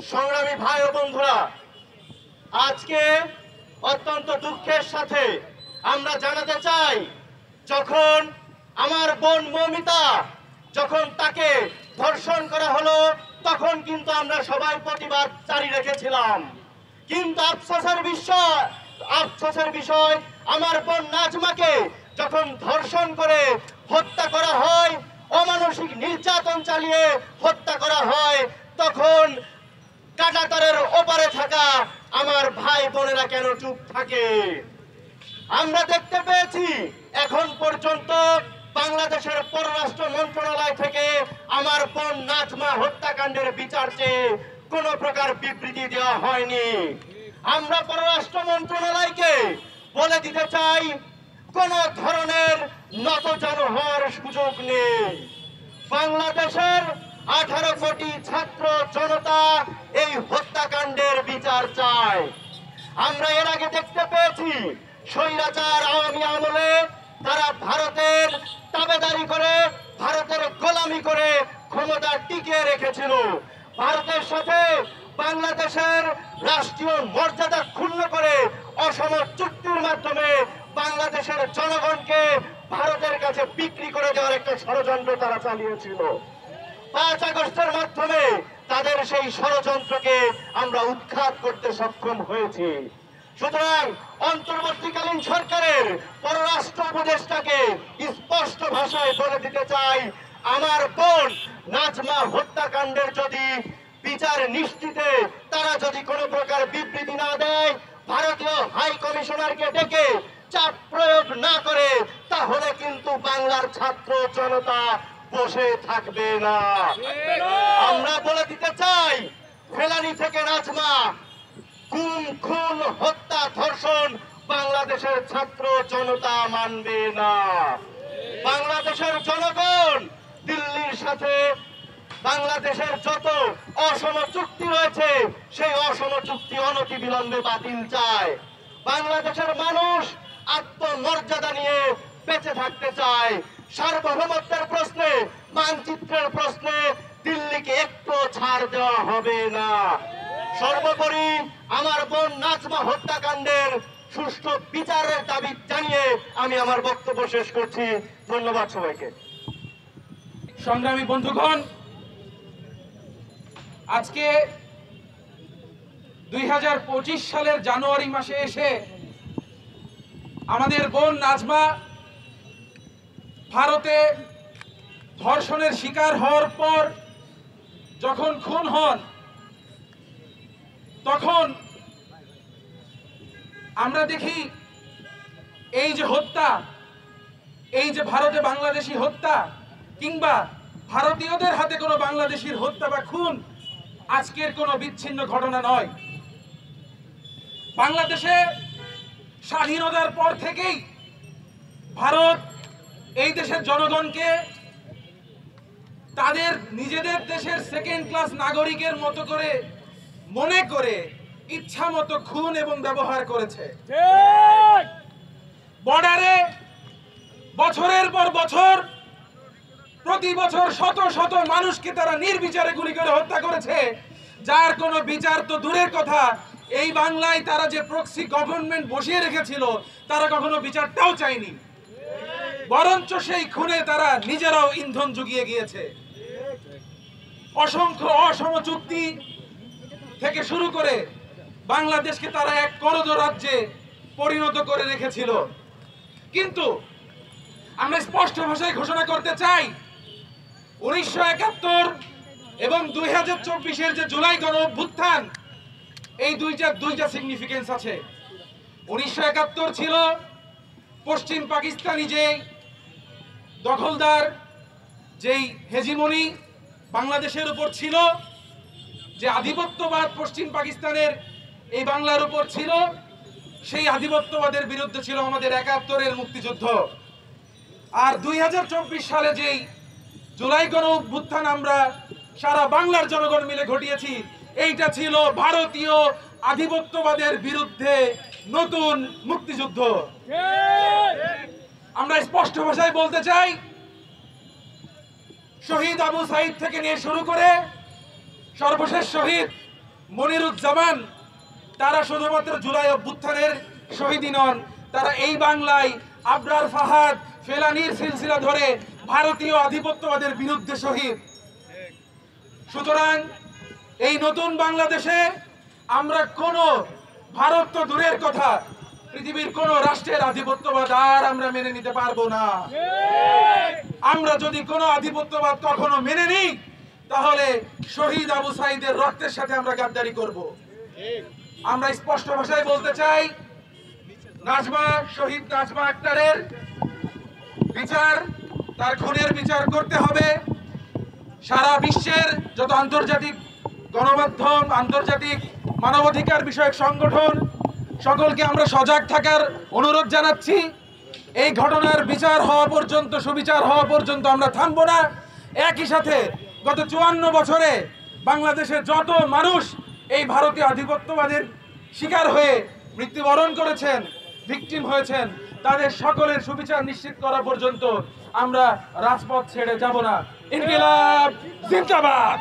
সংগ্রামী ভাই ও বন্ধুরা, আজকে অত্যন্ত দুঃখের সাথে আমরা জানাতে চাই, যখন আমার বোন মৌমিতা যখন তাকে ধর্ষণ করা হলো, তখন কিন্তু আমরা সবাই প্রতিবাদ জারি রেখেছিলাম। কিন্তু আফসোসের বিষয় আমার বোন নাজমাকে যখন ধর্ষণ করে হত্যা করা হয়, অমানসিক নির্যাতন চালিয়ে হত্যা করা হয়, তখন কাঁটাতারের ওপারে থাকা আমার ভাই বোনেরা কেন চুপ থাকে? আমরা দেখতে পেয়েছি এখন পর্যন্ত বাংলাদেশের পররাষ্ট্র মন্ত্রণালয় থেকে আমার বোন নাজমা হত্যাকাণ্ডের বিচার চেয়ে কোন প্রকার বিবৃতি দেওয়া হয়নি। আমরা পররাষ্ট্র মন্ত্রণালয়কে বলে দিতে চাই, কোন ধরনের নতজানু হওয়ার সুযোগ নেই। বাংলাদেশের 18 কোটি ছাত্র জনতা এই হত্যাকাণ্ডের বিচার চায়। আমরা এর আগে দেখতে পেয়েছি স্বৈরাচার আওয়ামী আমলে তারা ভারতের তাবেদারি করে, ভারতের গোলামি করে ক্ষমতা টিকিয়ে রেখেছিল। ভারতের সাথে বাংলাদেশের রাষ্ট্রীয় মর্যাদা ক্ষুণ্ণ করে অসম চুক্তির মাধ্যমে বাংলাদেশের জনগণকে ভারতের কাছে বিক্রি করে দেওয়ার একটা ষড়যন্ত্র তারা চালিয়েছিল। 5 আগস্টের মাধ্যমে তাদের সেই ষড়যন্ত্রকে আমরা উৎখাত করতে সক্ষম হয়েছি। সুতরাং অন্তর্বর্তীকালীন সরকারের পররাষ্ট্র উপদেষ্টাকে স্পষ্ট ভাষায় বলে দিতে চাই, আমার বোন নাজমা হত্যাকাণ্ডের যদি বিচার নিশ্চিতে তারা যদি কোনো প্রকার বিবৃতি না দেয়, ভারতীয় হাই কমিশনারকে ডেকে চাপ প্রয়োগ না করে, তাহলে কিন্তু বাংলার ছাত্র জনতা বসে থাকবে না। আমরা বলে দিতে চাই, ফেলানি থেকে নাজমা, গুম, খুন, হত্যা, ধর্ষণ বাংলাদেশের ছাত্র জনতা মানবে না। বাংলাদেশের জনগণ দিল্লির সাথে বাংলাদেশের যত অসম চুক্তি রয়েছে সেই অসম চুক্তি অনতিবিলম্বে বাতিল চায়। বাংলাদেশের মানুষ আত্মমর্যাদা নিয়ে বেঁচে থাকতে চায়। সার্বভৌমত্বের প্রশ্নে, মানচিত্রের প্রশ্নে দিল্লিকে একটু ছাড় দেওয়া হবে না। সর্বোপরি আমার বোন নাজমা হত্যাকাণ্ডের সুষ্ঠু বিচারের দাবি জানিয়ে আমি আমার বক্তব্য শেষ করছি। ধন্যবাদ সবাইকে। সংগ্রামী বন্ধুগণ, আজকে 2025 সালের জানুয়ারি মাসে এসে আমাদের বোন নাজমা ভারতে ধর্ষণের শিকার হওয়ার পর যখন খুন হন, তখন আমরা দেখি এই যে হত্যা, এই যে ভারতে বাংলাদেশি হত্যা কিংবা ভারতীয়দের হাতে কোনো বাংলাদেশির হত্যা বা খুন আজকের কোনো বিচ্ছিন্ন ঘটনা নয়। বাংলাদেশে স্বাধীনতার পর থেকেই ভারত এই দেশের জনগণকে তাদের নিজেদের দেশের সেকেন্ড ক্লাস নাগরিকের মতো করে মনে করে ইচ্ছা মতো খুন এবং ব্যবহার করেছে। বর্ডারে বছরের পর বছর প্রতি বছর শত শত মানুষকে তারা নির্বিচারে গুলি করে হত্যা করেছে, যার কোনো বিচার তো দূরের কথা। এই বাংলায় তারা যে প্রক্সি গভর্নমেন্ট বসিয়ে রেখেছিল, তারা কখনো বিচারটাও চায়নি, বরঞ্চ সেই খুনে তারা নিজেরাও ইন্ধন জুগিয়ে গিয়েছে। অসংখ্য অসম চুক্তি থেকে শুরু করে বাংলাদেশকে তারা এক করদ রাজ্যে পরিণত করে রেখেছিল। কিন্তু আমরা স্পষ্ট ভাষায় ঘোষণা করতে চাই, 1971 এবং 2024-এর যে জুলাই গণ অভ্যুত্থান, এই দুইটা সিগনিফিকেন্স আছে। 1971 ছিল পশ্চিম পাকিস্তানি যে দখলদার, যেই হেজিমনি বাংলাদেশের উপর ছিল, যে আধিপত্যবাদ পশ্চিম পাকিস্তানের এই বাংলার উপর ছিল, সেই আধিপত্যবাদের বিরুদ্ধে ছিল আমাদের 71-এর মুক্তিযুদ্ধ। আর 2024 সালে যেই জুলাই গণ অভ্যুত্থান আমরা সারা বাংলার জনগণ মিলে ঘটিয়েছি, এইটা ছিল ভারতীয় আধিপত্যবাদের বিরুদ্ধে নতুন মুক্তিযুদ্ধ। আমরা স্পষ্ট ভাষায় বলতে চাই, শহীদ আবু সাইদ থেকে নিয়ে শুরু করে সর্বশেষ শহীদ মনিরুজ্জামান, তারা শুধুমাত্র জুলাই অভ্যুত্থানের শহীদই নন, তারা এই বাংলায় আবরার ফাহাদ ফেলানির সিলসিলা ধরে ভারতীয় আধিপত্যবাদের বিরুদ্ধে শহীদ। সুতরাং এই নতুন বাংলাদেশে আমরা কোনো, ভারত তো দূরের কথা, পৃথিবীর কোন রাষ্ট্রের আধিপত্যবাদ আর আমরা মেনে নিতে পারবো না। আমরা যদি কোনো আধিপত্যবাদ কখনো মেনে নিই, তাহলে শহীদ আবু সাঈদের রক্তের সাথে আমরা গাদ্দারি করব। আমরা স্পষ্ট ভাষায় বলতে চাই, নাজমা, শহীদ নাজমা আক্তারের বিচার, তার খুনের বিচার করতে হবে। সারা বিশ্বের যত আন্তর্জাতিক গণমাধ্যম, আন্তর্জাতিক মানবাধিকার বিষয়ক সংগঠন, সকলকে আমরা সজাগ থাকার অনুরোধ জানাচ্ছি। এই ঘটনার বিচার হওয়া পর্যন্ত, সুবিচার হওয়া পর্যন্ত আমরা থামবো না। একই সাথে গত 54 বছরে বাংলাদেশে যত মানুষ এই ভারতীয় আধিপত্যবাদের শিকার হয়ে মৃত্যুবরণ করেছেন, ভিকটিম হয়েছেন, তাদের সকলের সুবিচার নিশ্চিত করা পর্যন্ত আমরা রাজপথ ছেড়ে যাব না। ইনকিলাব জিন্দাবাদ।